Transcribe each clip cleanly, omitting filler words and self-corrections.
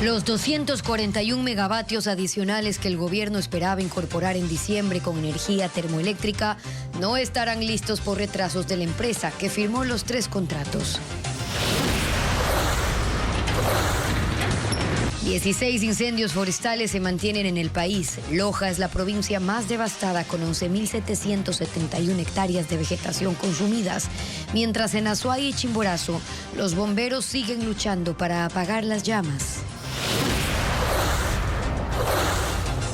Los 241 megavatios adicionales que el gobierno esperaba incorporar en diciembre con energía termoeléctrica no estarán listos por retrasos de la empresa que firmó los 3 contratos. 16 incendios forestales se mantienen en el país. Loja es la provincia más devastada con 11.771 hectáreas de vegetación consumidas, mientras en Azuay y Chimborazo los bomberos siguen luchando para apagar las llamas.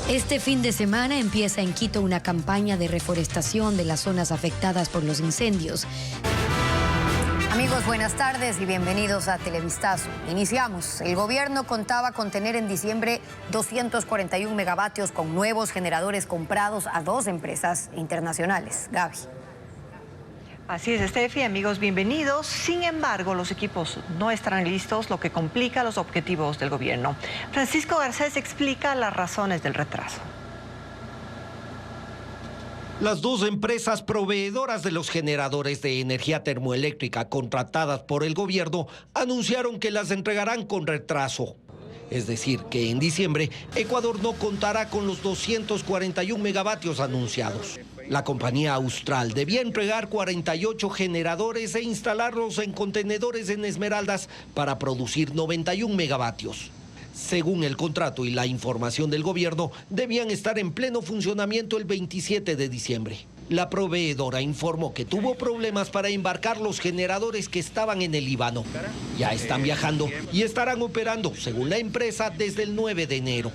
Este fin de semana empieza en Quito una campaña de reforestación de las zonas afectadas por los incendios. Amigos, buenas tardes y bienvenidos a Televistazo. Iniciamos. El gobierno contaba con tener en diciembre 241 megavatios con nuevos generadores comprados a 2 empresas internacionales. Gaby. Así es, Estefi, amigos, bienvenidos. Sin embargo, los equipos no estarán listos, lo que complica los objetivos del gobierno. Francisco Garcés explica las razones del retraso. Las 2 empresas proveedoras de los generadores de energía termoeléctrica contratadas por el gobierno anunciaron que las entregarán con retraso. Es decir, que en diciembre Ecuador no contará con los 241 megavatios anunciados. La compañía Austral debía entregar 48 generadores e instalarlos en contenedores en Esmeraldas para producir 91 megavatios. Según el contrato y la información del gobierno, debían estar en pleno funcionamiento el 27 de diciembre. La proveedora informó que tuvo problemas para embarcar los generadores que estaban en el Líbano. Ya están viajando y estarán operando, según la empresa, desde el 9 de enero.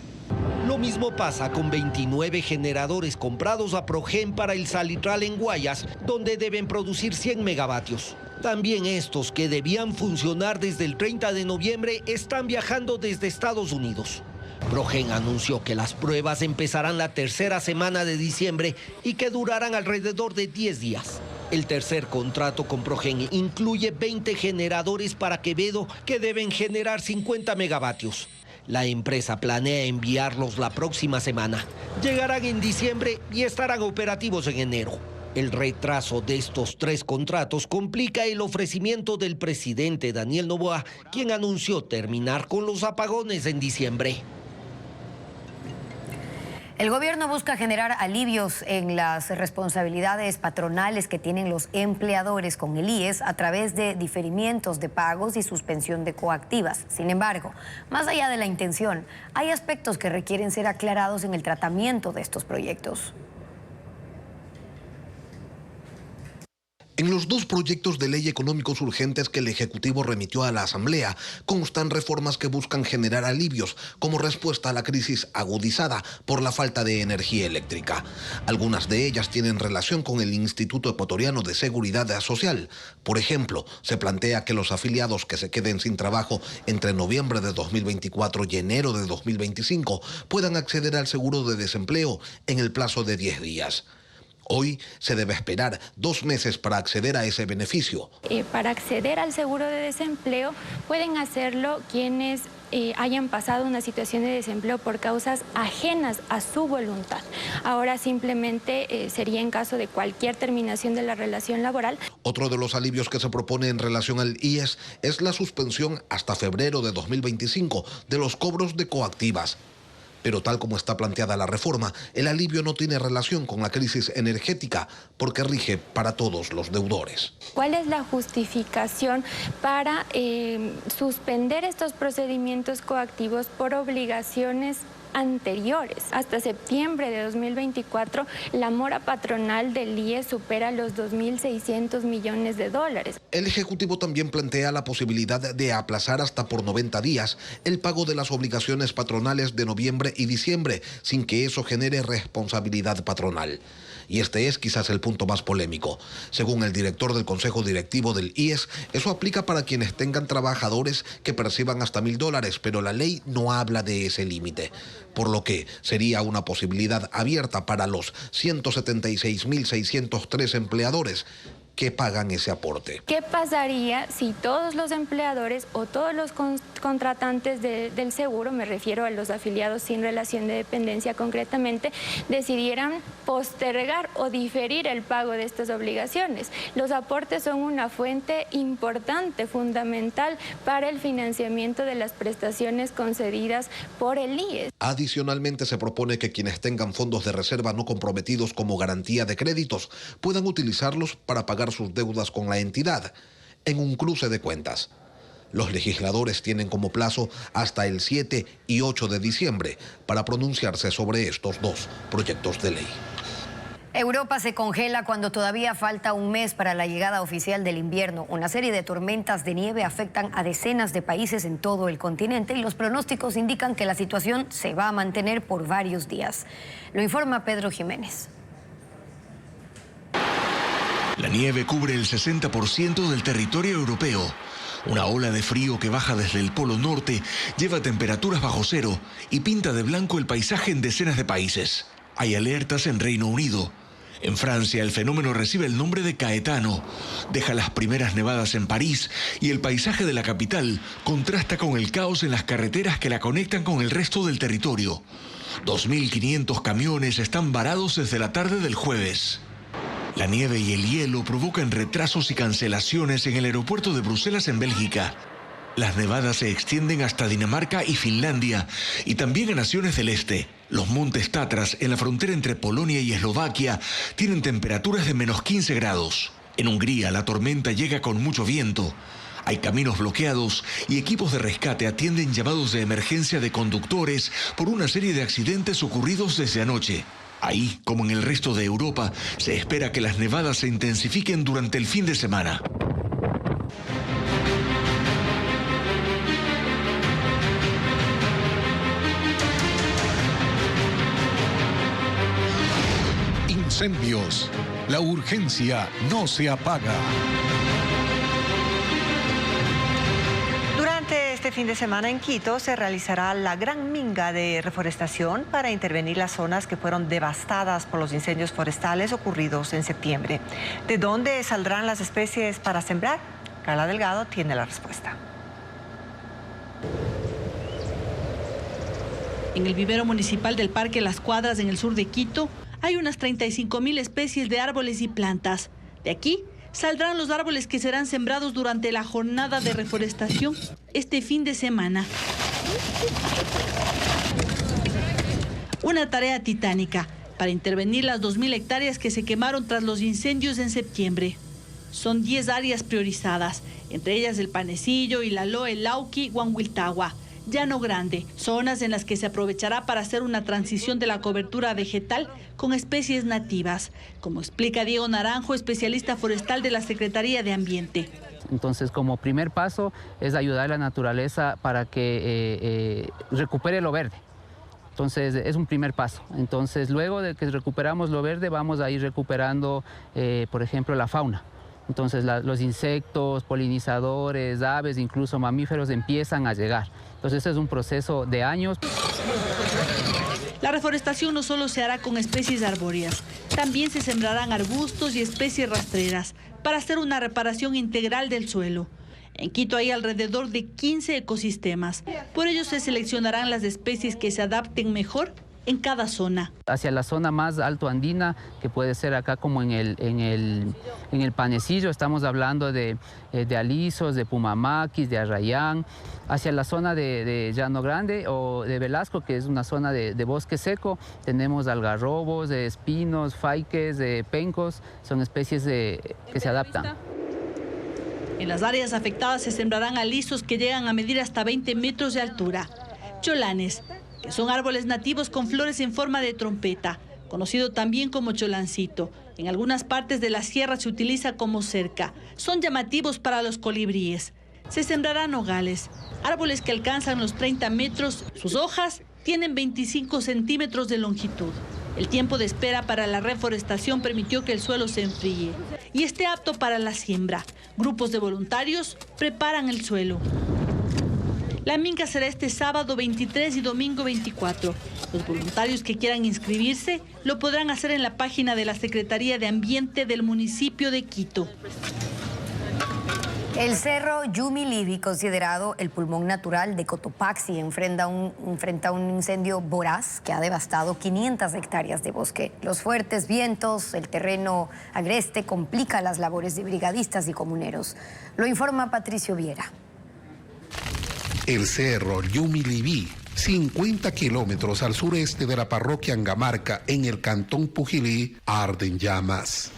Lo mismo pasa con 29 generadores comprados a Progen para el Salitral en Guayas, donde deben producir 100 megavatios. También estos, que debían funcionar desde el 30 de noviembre, están viajando desde Estados Unidos. Progen anunció que las pruebas empezarán la tercera semana de diciembre y que durarán alrededor de 10 días. El tercer contrato con Progen incluye 20 generadores para Quevedo que deben generar 50 megavatios. La empresa planea enviarlos la próxima semana. Llegarán en diciembre y estarán operativos en enero. El retraso de estos 3 contratos complica el ofrecimiento del presidente Daniel Noboa, quien anunció terminar con los apagones en diciembre. El gobierno busca generar alivios en las responsabilidades patronales que tienen los empleadores con el IES a través de diferimientos de pagos y suspensión de coactivas. Sin embargo, más allá de la intención, hay aspectos que requieren ser aclarados en el tratamiento de estos proyectos. En los 2 proyectos de ley económicos urgentes que el Ejecutivo remitió a la Asamblea constan reformas que buscan generar alivios como respuesta a la crisis agudizada por la falta de energía eléctrica. Algunas de ellas tienen relación con el Instituto Ecuatoriano de Seguridad Social. Por ejemplo, se plantea que los afiliados que se queden sin trabajo entre noviembre de 2024 y enero de 2025 puedan acceder al seguro de desempleo en el plazo de 10 días. Hoy se debe esperar 2 meses para acceder a ese beneficio. Para acceder al seguro de desempleo pueden hacerlo quienes hayan pasado una situación de desempleo por causas ajenas a su voluntad. Ahora simplemente sería en caso de cualquier terminación de la relación laboral. Otro de los alivios que se propone en relación al IES es la suspensión hasta febrero de 2025 de los cobros de coactivas. Pero tal como está planteada la reforma, el alivio no tiene relación con la crisis energética porque rige para todos los deudores. ¿Cuál es la justificación para suspender estos procedimientos coactivos por obligaciones anteriores? Hasta septiembre de 2024, la mora patronal del IES supera los 2.600 millones de dólares. El Ejecutivo también plantea la posibilidad de aplazar hasta por 90 días el pago de las obligaciones patronales de noviembre y diciembre, sin que eso genere responsabilidad patronal. Y este es quizás el punto más polémico. Según el director del Consejo Directivo del IES, eso aplica para quienes tengan trabajadores que perciban hasta $1.000, pero la ley no habla de ese límite. Por lo que sería una posibilidad abierta para los 176.603 empleadores que pagan ese aporte. ¿Qué pasaría si todos los empleadores o todos los contratantes del seguro, me refiero a los afiliados sin relación de dependencia concretamente, decidieran postergar o diferir el pago de estas obligaciones? Los aportes son una fuente importante, fundamental para el financiamiento de las prestaciones concedidas por el IES. Adicionalmente, se propone que quienes tengan fondos de reserva no comprometidos como garantía de créditos puedan utilizarlos para pagar sus deudas con la entidad en un cruce de cuentas. Los legisladores tienen como plazo hasta el 7 y 8 de diciembre para pronunciarse sobre estos dos proyectos de ley. Europa se congela cuando todavía falta un mes para la llegada oficial del invierno. Una serie de tormentas de nieve afectan a decenas de países en todo el continente y los pronósticos indican que la situación se va a mantener por varios días. Lo informa Pedro Jiménez. La nieve cubre el 60% del territorio europeo. Una ola de frío que baja desde el Polo Norte lleva temperaturas bajo cero y pinta de blanco el paisaje en decenas de países. Hay alertas en Reino Unido. En Francia, el fenómeno recibe el nombre de Caetano. Deja las primeras nevadas en París y el paisaje de la capital contrasta con el caos en las carreteras que la conectan con el resto del territorio. 2.500 camiones están varados desde la tarde del jueves. La nieve y el hielo provocan retrasos y cancelaciones en el aeropuerto de Bruselas, en Bélgica. Las nevadas se extienden hasta Dinamarca y Finlandia, y también a naciones del este. Los montes Tatras, en la frontera entre Polonia y Eslovaquia, tienen temperaturas de menos 15 grados. En Hungría, la tormenta llega con mucho viento. Hay caminos bloqueados y equipos de rescate atienden llamados de emergencia de conductores por una serie de accidentes ocurridos desde anoche. Ahí, como en el resto de Europa, se espera que las nevadas se intensifiquen durante el fin de semana. Incendios. La urgencia no se apaga. Durante este fin de semana en Quito se realizará la gran minga de reforestación para intervenir las zonas que fueron devastadas por los incendios forestales ocurridos en septiembre. ¿De dónde saldrán las especies para sembrar? Carla Delgado tiene la respuesta. En el vivero municipal del Parque Las Cuadras, en el sur de Quito, hay unas 35.000 especies de árboles y plantas. De aquí saldrán los árboles que serán sembrados durante la jornada de reforestación este fin de semana. Una tarea titánica para intervenir las 2.000 hectáreas que se quemaron tras los incendios en septiembre. Son 10 áreas priorizadas, entre ellas el Panecillo, Ilaló, El Lauqui, Huanhuiltagua, Llano Grande, zonas en las que se aprovechará para hacer una transición de la cobertura vegetal con especies nativas, como explica Diego Naranjo, especialista forestal de la Secretaría de Ambiente. Entonces, como primer paso es ayudar a la naturaleza para que recupere lo verde. Entonces, es un primer paso. Entonces, luego de que recuperamos lo verde, vamos a ir recuperando, por ejemplo, la fauna. Entonces, los insectos, polinizadores, aves, incluso mamíferos empiezan a llegar. Entonces, este es un proceso de años. La reforestación no solo se hará con especies arbóreas, también se sembrarán arbustos y especies rastreras para hacer una reparación integral del suelo. En Quito hay alrededor de 15 ecosistemas. Por ello se seleccionarán las especies que se adapten mejor en cada zona. Hacia la zona más alto andina, que puede ser acá como en el Panecillo, estamos hablando de alisos, de pumamaquis, de arrayán. Hacia la zona de Llano Grande o de Velasco, que es una zona de bosque seco, tenemos algarrobos, de espinos, faiques, de pencos, son especies que se adaptan. En las áreas afectadas se sembrarán alisos que llegan a medir hasta 20 metros de altura. Cholanes, que son árboles nativos con flores en forma de trompeta, conocido también como cholancito. En algunas partes de la sierra se utiliza como cerca. Son llamativos para los colibríes. Se sembrarán nogales, árboles que alcanzan los 30 metros. Sus hojas tienen 25 centímetros de longitud. El tiempo de espera para la reforestación permitió que el suelo se enfríe y esté apto para la siembra. Grupos de voluntarios preparan el suelo. La minca será este sábado 23 y domingo 24. Los voluntarios que quieran inscribirse lo podrán hacer en la página de la Secretaría de Ambiente del municipio de Quito. El cerro Yumilibi, considerado el pulmón natural de Cotopaxi, enfrenta un incendio voraz que ha devastado 500 hectáreas de bosque. Los fuertes vientos, el terreno agreste complica las labores de brigadistas y comuneros. Lo informa Patricio Viera. El cerro Yumilibi, 50 kilómetros al sureste de la parroquia Angamarca, en el cantón Pujilí, arde en llamas.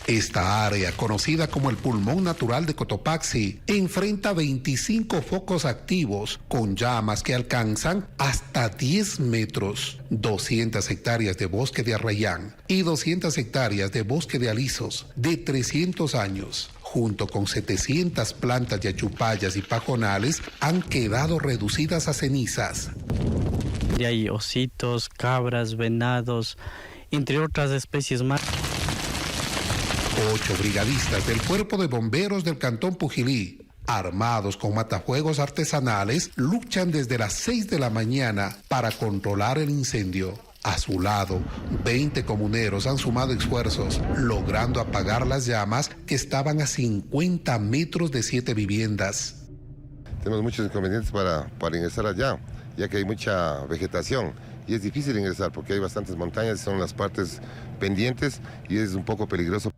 Esta área, conocida como el pulmón natural de Cotopaxi, enfrenta 25 focos activos con llamas que alcanzan hasta 10 metros, 200 hectáreas de bosque de arrayán y 200 hectáreas de bosque de alisos de 300 años, junto con 700 plantas de achupallas y pajonales, han quedado reducidas a cenizas. Y hay ositos, cabras, venados, entre otras especies más. 8 brigadistas del Cuerpo de Bomberos del Cantón Pujilí, armados con matafuegos artesanales, luchan desde las 6 de la mañana para controlar el incendio. A su lado, 20 comuneros han sumado esfuerzos, logrando apagar las llamas que estaban a 50 metros de 7 viviendas. Tenemos muchos inconvenientes para ingresar allá, ya que hay mucha vegetación y es difícil ingresar porque hay bastantes montañas, son las partes pendientes y es un poco peligroso.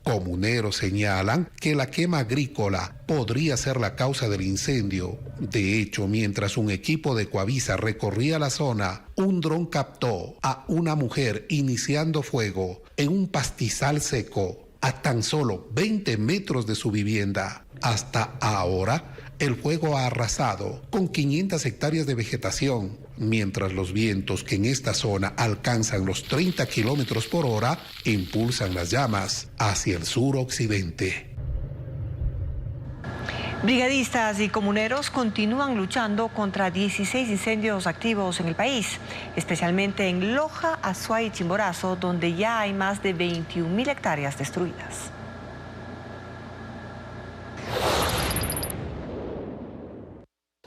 Comuneros señalan que la quema agrícola podría ser la causa del incendio. De hecho, mientras un equipo de Coavisa recorría la zona, un dron captó a una mujer iniciando fuego en un pastizal seco a tan solo 20 metros de su vivienda. Hasta ahora, el fuego ha arrasado con 500 hectáreas de vegetación, mientras los vientos que en esta zona alcanzan los 30 kilómetros por hora impulsan las llamas hacia el suroccidente. Brigadistas y comuneros continúan luchando contra 16 incendios activos en el país, especialmente en Loja, Azuay y Chimborazo, donde ya hay más de 21.000 hectáreas destruidas.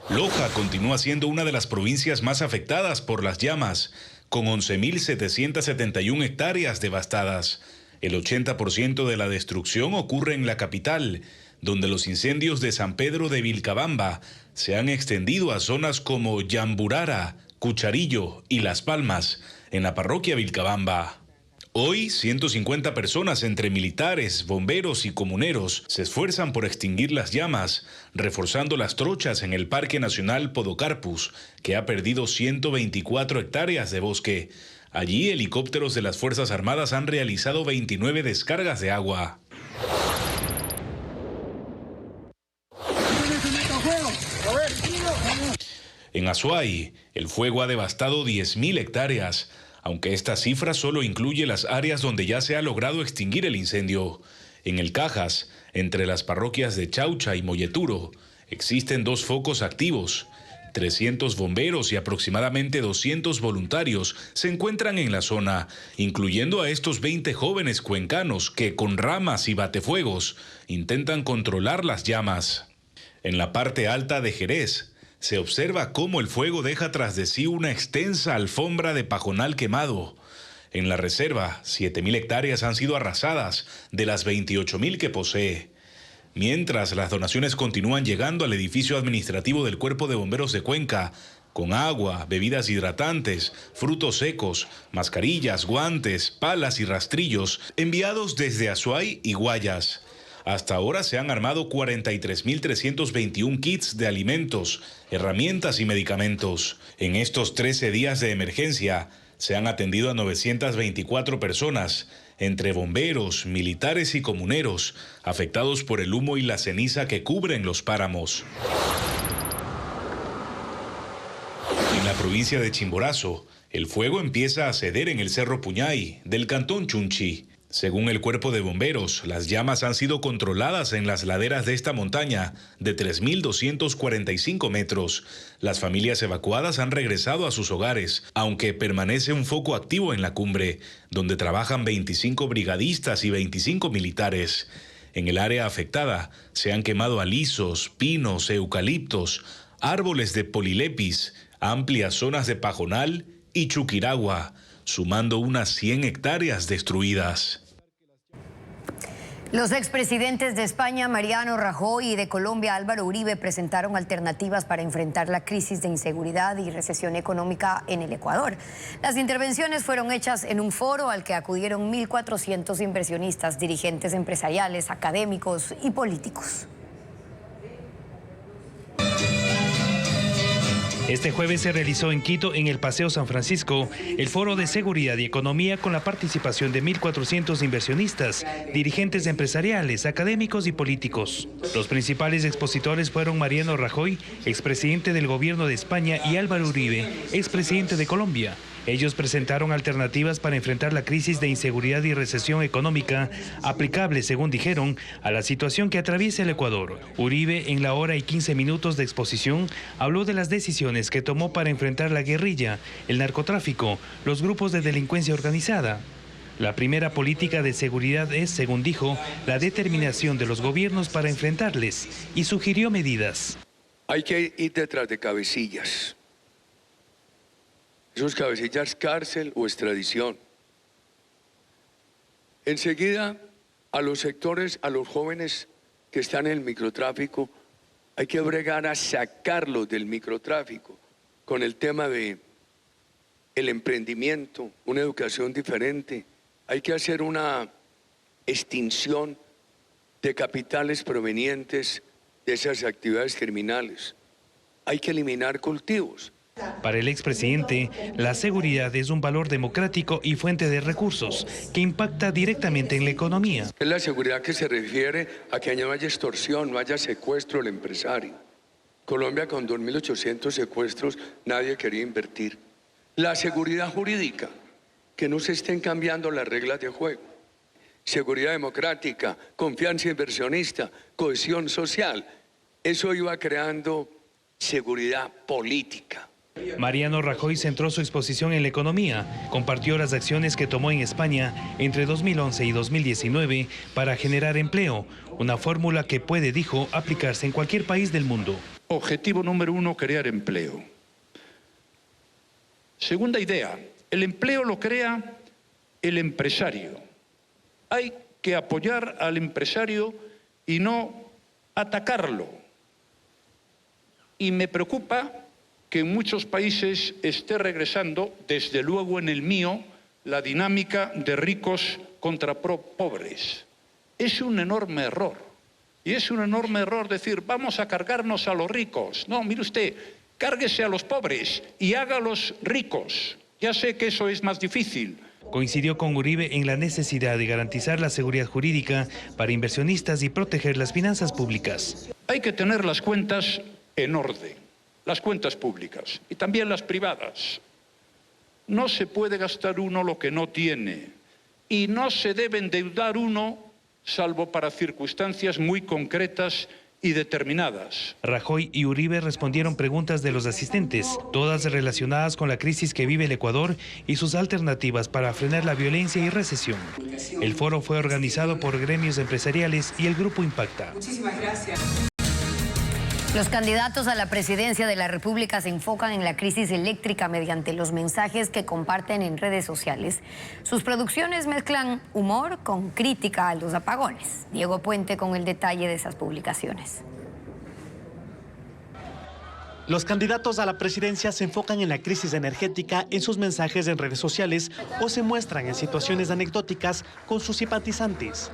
Loja continúa siendo una de las provincias más afectadas por las llamas, con 11.771 hectáreas devastadas. El 80% de la destrucción ocurre en la capital, donde los incendios de San Pedro de Vilcabamba se han extendido a zonas como Yamburara, Cucharillo y Las Palmas, en la parroquia Vilcabamba. Hoy, 150 personas entre militares, bomberos y comuneros se esfuerzan por extinguir las llamas, reforzando las trochas en el Parque Nacional Podocarpus, que ha perdido 124 hectáreas de bosque. Allí, helicópteros de las Fuerzas Armadas han realizado 29 descargas de agua. En Azuay, el fuego ha devastado 10.000 hectáreas, aunque esta cifra solo incluye las áreas donde ya se ha logrado extinguir el incendio. En el Cajas, entre las parroquias de Chaucha y Molleturo, existen 2 focos activos. 300 bomberos y aproximadamente 200 voluntarios se encuentran en la zona, incluyendo a estos 20 jóvenes cuencanos que con ramas y batefuegos intentan controlar las llamas. En la parte alta de Jerez, se observa cómo el fuego deja tras de sí una extensa alfombra de pajonal quemado. En la reserva, 7.000 hectáreas han sido arrasadas de las 28.000 que posee. Mientras las donaciones continúan llegando al edificio administrativo del Cuerpo de Bomberos de Cuenca, con agua, bebidas hidratantes, frutos secos, mascarillas, guantes, palas y rastrillos, enviados desde Azuay y Guayas. Hasta ahora se han armado 43.321 kits de alimentos, herramientas y medicamentos. En estos 13 días de emergencia, se han atendido a 924 personas, entre bomberos, militares y comuneros, afectados por el humo y la ceniza que cubren los páramos. En la provincia de Chimborazo, el fuego empieza a ceder en el Cerro Puñay, del cantón Chunchi. Según el Cuerpo de Bomberos, las llamas han sido controladas en las laderas de esta montaña de 3.245 metros. Las familias evacuadas han regresado a sus hogares, aunque permanece un foco activo en la cumbre, donde trabajan 25 brigadistas y 25 militares. En el área afectada se han quemado alisos, pinos, eucaliptos, árboles de polilepis, amplias zonas de pajonal y chuquiragua, sumando unas 100 hectáreas destruidas. Los expresidentes de España, Mariano Rajoy, y de Colombia, Álvaro Uribe, presentaron alternativas para enfrentar la crisis de inseguridad y recesión económica en el Ecuador. Las intervenciones fueron hechas en un foro al que acudieron 1.400 inversionistas, dirigentes empresariales, académicos y políticos. Este jueves se realizó en Quito, en el Paseo San Francisco, el Foro de Seguridad y Economía con la participación de 1.400 inversionistas, dirigentes empresariales, académicos y políticos. Los principales expositores fueron Mariano Rajoy, expresidente del Gobierno de España, y Álvaro Uribe, expresidente de Colombia. Ellos presentaron alternativas para enfrentar la crisis de inseguridad y recesión económica aplicables, según dijeron, a la situación que atraviesa el Ecuador. Uribe, en la hora y 15 minutos de exposición, habló de las decisiones que tomó para enfrentar la guerrilla, el narcotráfico, los grupos de delincuencia organizada. La primera política de seguridad es, según dijo, la determinación de los gobiernos para enfrentarles, y sugirió medidas. Hay que ir detrás de cabecillas. Esos cabecillas, cárcel o extradición. Enseguida, a los sectores, a los jóvenes que están en el microtráfico, hay que bregar a sacarlos del microtráfico con el tema de el emprendimiento, una educación diferente. Hay que hacer una extinción de capitales provenientes de esas actividades criminales. Hay que eliminar cultivos. Para el expresidente, la seguridad es un valor democrático y fuente de recursos que impacta directamente en la economía. Es la seguridad que se refiere a que no haya extorsión, no haya secuestro del empresario. Colombia, con 2.800 secuestros, nadie quería invertir. La seguridad jurídica, que no se estén cambiando las reglas de juego. Seguridad democrática, confianza inversionista, cohesión social. Eso iba creando seguridad política. Mariano Rajoy centró su exposición en la economía, compartió las acciones que tomó en España entre 2011 y 2019 para generar empleo, una fórmula que puede, dijo, aplicarse en cualquier país del mundo. Objetivo número 1, crear empleo. Segunda idea, el empleo lo crea el empresario. Hay que apoyar al empresario y no atacarlo. Y me preocupa que en muchos países esté regresando, desde luego en el mío, la dinámica de ricos contra pobres. Es un enorme error. Y es un enorme error decir, vamos a cargarnos a los ricos. No, mire usted, cárguese a los pobres y hágalos ricos. Ya sé que eso es más difícil. Coincidió con Uribe en la necesidad de garantizar la seguridad jurídica para inversionistas y proteger las finanzas públicas. Hay que tener las cuentas en orden. Las cuentas públicas y también las privadas. No se puede gastar uno lo que no tiene y no se debe endeudar uno salvo para circunstancias muy concretas y determinadas. Rajoy y Uribe respondieron preguntas de los asistentes, todas relacionadas con la crisis que vive el Ecuador y sus alternativas para frenar la violencia y recesión. El foro fue organizado por gremios empresariales y el Grupo Impacta. Muchísimas gracias. Los candidatos a la presidencia de la República se enfocan en la crisis eléctrica mediante los mensajes que comparten en redes sociales. Sus producciones mezclan humor con crítica a los apagones. Diego Puente con el detalle de esas publicaciones. Los candidatos a la presidencia se enfocan en la crisis energética en sus mensajes en redes sociales o se muestran en situaciones anecdóticas con sus simpatizantes.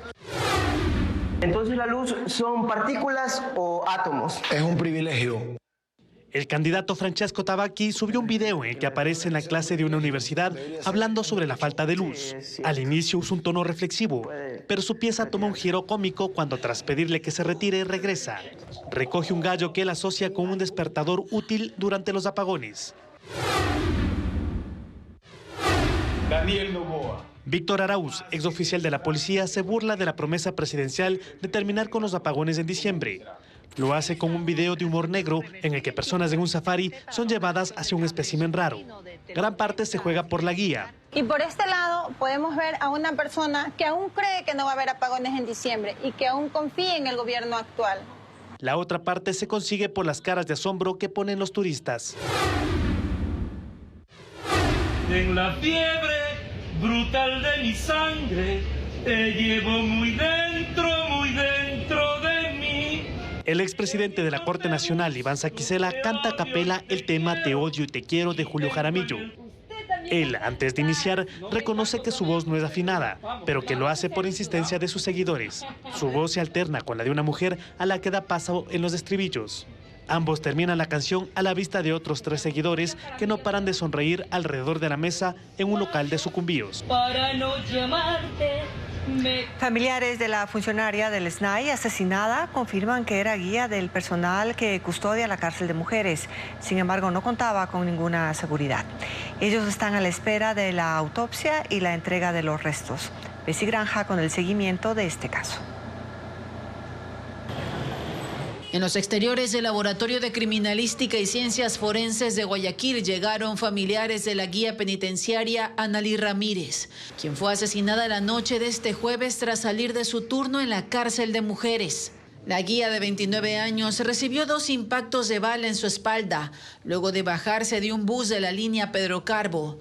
Entonces, ¿la luz son partículas o átomos? Es un privilegio. El candidato Francesco Tabacchi subió un video en el que aparece en la clase de una universidad hablando sobre la falta de luz. Al inicio usa un tono reflexivo, pero su pieza toma un giro cómico cuando, tras pedirle que se retire, regresa. Recoge un gallo que él asocia con un despertador útil durante los apagones. Daniel Noboa. Víctor Arauz, exoficial de la policía, se burla de la promesa presidencial de terminar con los apagones en diciembre. Lo hace con un video de humor negro en el que personas en un safari son llevadas hacia un espécimen raro. Gran parte se juega por la guía. Y por este lado podemos ver a una persona que aún cree que no va a haber apagones en diciembre y que aún confía en el gobierno actual. La otra parte se consigue por las caras de asombro que ponen los turistas. En la fiebre brutal de mi sangre, te llevo muy dentro de mí. El expresidente de la Corte Nacional, Iván Saquicela, canta a capela el tema Te odio y te quiero de Julio Jaramillo. Él, antes de iniciar, reconoce que su voz no es afinada, pero que lo hace por insistencia de sus seguidores. Su voz se alterna con la de una mujer a la que da paso en los estribillos. Ambos terminan la canción a la vista de otros 3 seguidores que no paran de sonreír alrededor de la mesa en un local de Sucumbíos. Para no llamarte. Familiares de la funcionaria del SNAI asesinada confirman que era guía del personal que custodia la cárcel de mujeres. Sin embargo, no contaba con ninguna seguridad. Ellos están a la espera de la autopsia y la entrega de los restos. Bessie Granja con el seguimiento de este caso. En los exteriores del Laboratorio de Criminalística y Ciencias Forenses de Guayaquil llegaron familiares de la guía penitenciaria Analí Ramírez, quien fue asesinada la noche de este jueves tras salir de su turno en la cárcel de mujeres. La guía de 29 años recibió 2 impactos de bala en su espalda, luego de bajarse de un bus de la línea Pedro Carbo.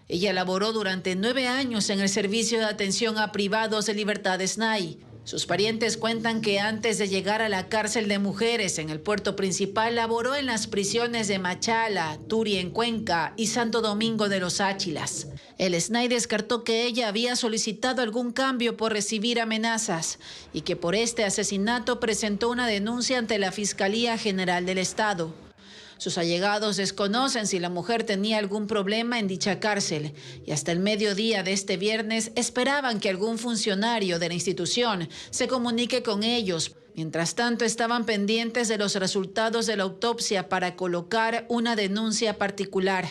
Ella laboró durante 9 años en el Servicio de Atención a Privados de Libertad SNAI. Sus parientes cuentan que antes de llegar a la cárcel de mujeres en el puerto principal, laboró en las prisiones de Machala, Turi en Cuenca y Santo Domingo de los Áchilas. El SNAI descartó que ella había solicitado algún cambio por recibir amenazas y que por este asesinato presentó una denuncia ante la Fiscalía General del Estado. Sus allegados desconocen si la mujer tenía algún problema en dicha cárcel y hasta el mediodía de este viernes esperaban que algún funcionario de la institución se comunique con ellos. Mientras tanto, estaban pendientes de los resultados de la autopsia para colocar una denuncia particular.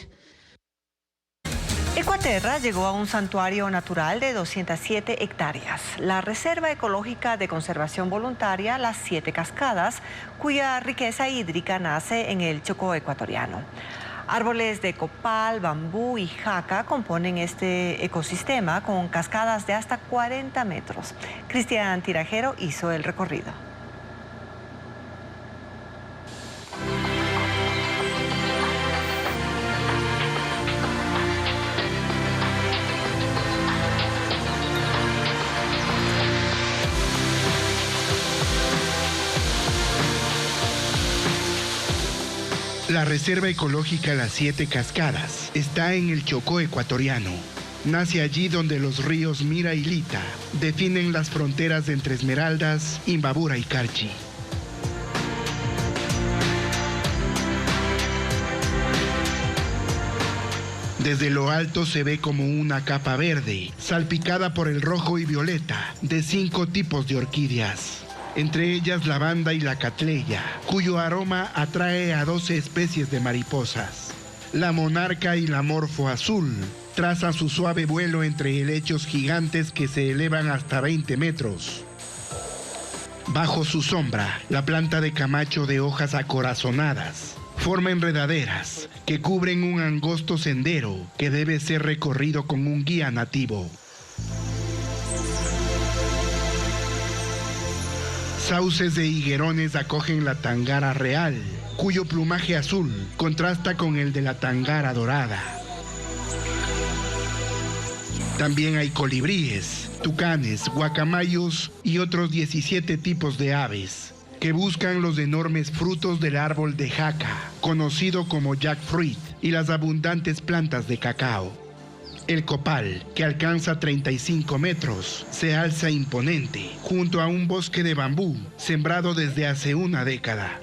Ecuaterra llegó a un santuario natural de 207 hectáreas, la Reserva Ecológica de Conservación Voluntaria Las 7 Cascadas, cuya riqueza hídrica nace en el Chocó ecuatoriano. Árboles de copal, bambú y jaca componen este ecosistema con cascadas de hasta 40 metros. Cristian Tirajero hizo el recorrido. La Reserva Ecológica Las 7 Cascadas está en el Chocó ecuatoriano. Nace allí donde los ríos Mira y Lita definen las fronteras entre Esmeraldas, Imbabura y Carchi. Desde lo alto se ve como una capa verde, salpicada por el rojo y violeta de 5 tipos de orquídeas. Entre ellas lavanda y la catleya, cuyo aroma atrae a 12 especies de mariposas. La monarca y la morfo azul trazan su suave vuelo entre helechos gigantes que se elevan hasta 20 metros. Bajo su sombra, la planta de camacho de hojas acorazonadas forma enredaderas que cubren un angosto sendero que debe ser recorrido con un guía nativo. Sauces de higuerones acogen la tangara real, cuyo plumaje azul contrasta con el de la tangara dorada. También hay colibríes, tucanes, guacamayos y otros 17 tipos de aves que buscan los enormes frutos del árbol de jaca, conocido como jackfruit, y las abundantes plantas de cacao. El copal, que alcanza 35 metros, se alza imponente junto a un bosque de bambú sembrado desde hace una década.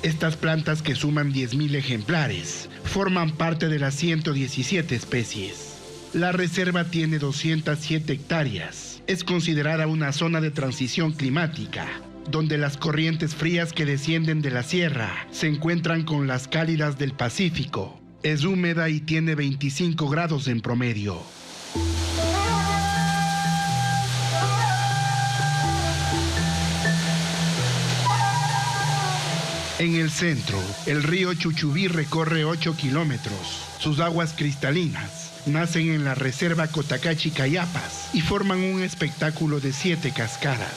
Estas plantas, que suman 10.000 ejemplares, forman parte de las 117 especies. La reserva tiene 207 hectáreas. Es considerada una zona de transición climática, donde las corrientes frías que descienden de la sierra se encuentran con las cálidas del Pacífico. Es húmeda y tiene 25 grados en promedio. En el centro, el río Chuchubí recorre 8 kilómetros. Sus aguas cristalinas nacen en la reserva Cotacachi-Cayapas y forman un espectáculo de 7 cascadas.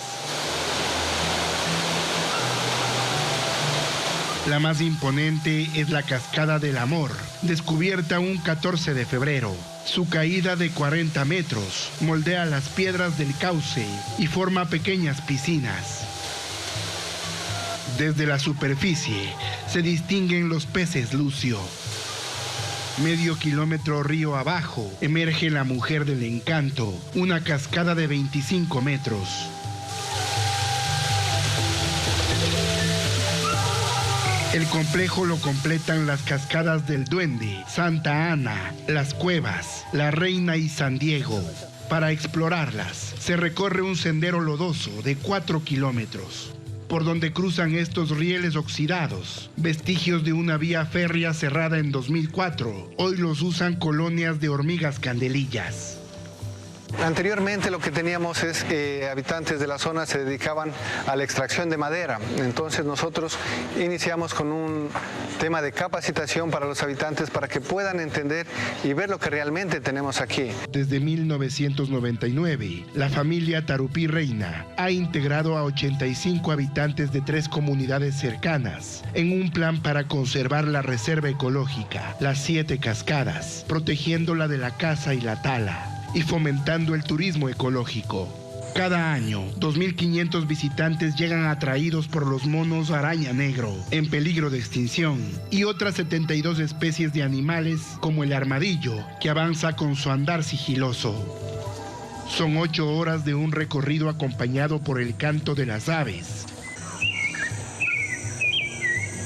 La más imponente es la Cascada del Amor, descubierta un 14 de febrero. Su caída de 40 metros moldea las piedras del cauce y forma pequeñas piscinas. Desde la superficie se distinguen los peces lucio. Medio kilómetro río abajo emerge la Mujer del Encanto, una cascada de 25 metros. El complejo lo completan las cascadas del Duende, Santa Ana, Las Cuevas, La Reina y San Diego. Para explorarlas, se recorre un sendero lodoso de 4 kilómetros, por donde cruzan estos rieles oxidados, vestigios de una vía férrea cerrada en 2004. Hoy los usan colonias de hormigas candelillas. Anteriormente lo que teníamos es que habitantes de la zona se dedicaban a la extracción de madera. Entonces nosotros iniciamos con un tema de capacitación para los habitantes para que puedan entender y ver lo que realmente tenemos aquí. Desde 1999, la familia Tarupí Reina ha integrado a 85 habitantes de 3 comunidades cercanas en un plan para conservar la reserva ecológica, las 7 cascadas, protegiéndola de la caza y la tala y fomentando el turismo ecológico. Cada año, 2.500 visitantes llegan atraídos por los monos araña negro, en peligro de extinción, y otras 72 especies de animales, como el armadillo, que avanza con su andar sigiloso. Son 8 horas de un recorrido acompañado por el canto de las aves,